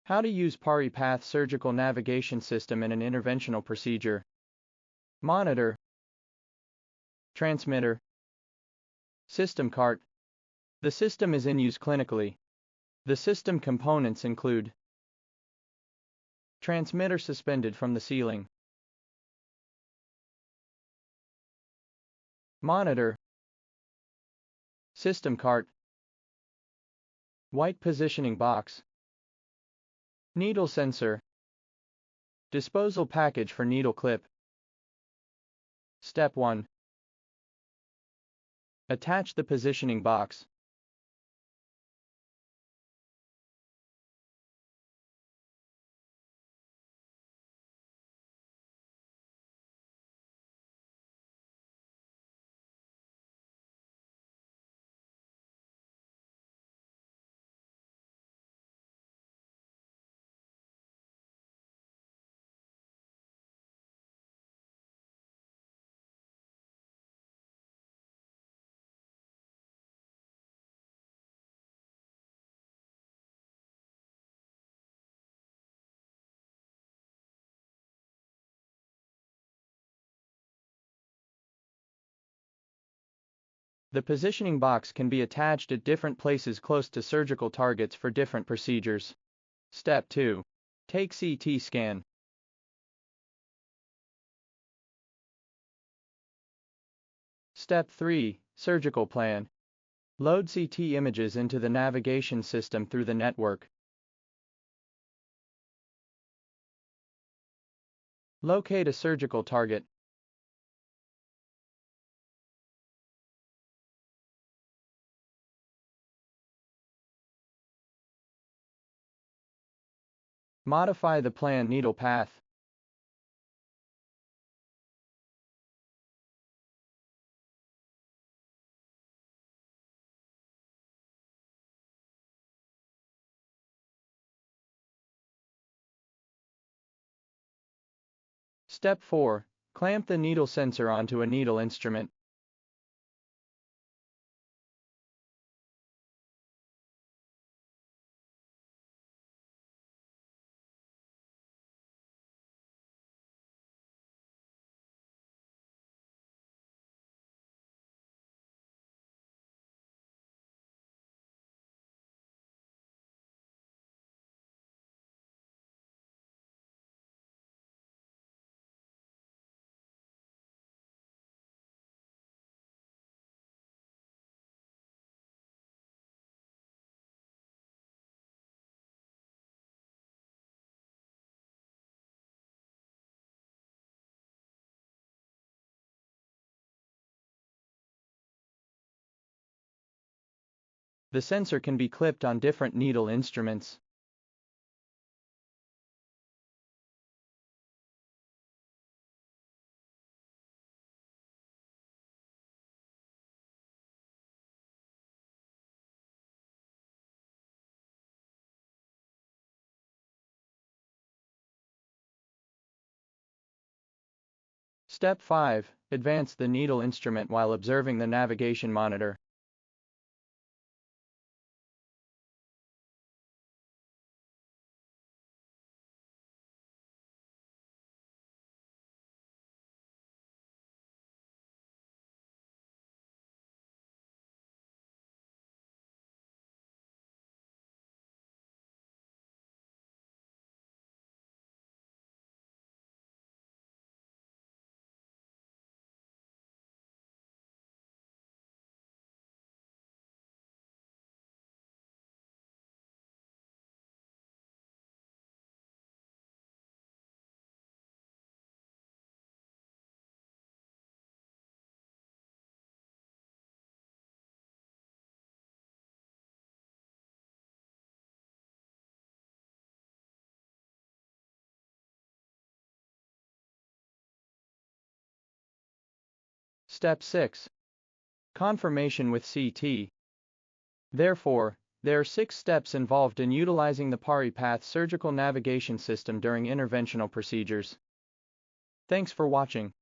How to use Pari-Path surgical navigation system in an interventional procedure. Monitor, transmitter, system cart. The system is in use clinically. The system components include transmitter suspended from the ceiling, monitor, system cart, white positioning box, needle sensor, disposal package for needle clip. Step 1. Attach the positioning box. The positioning box can be attached at different places close to surgical targets for different procedures. Step 2. Take CT scan. Step 3. Surgical plan. Load CT images into the navigation system through the network. Locate a surgical target. Modify the planned needle path. Step 4. Clamp the needle sensor onto a needle instrument. The sensor can be clipped on different needle instruments. Step 5. Advance the needle instrument while observing the navigation monitor. Step 6. Confirmation with CT. Therefore, there are 6 steps involved in utilizing the Pari-Path surgical navigation system during interventional procedures. Thanks for watching.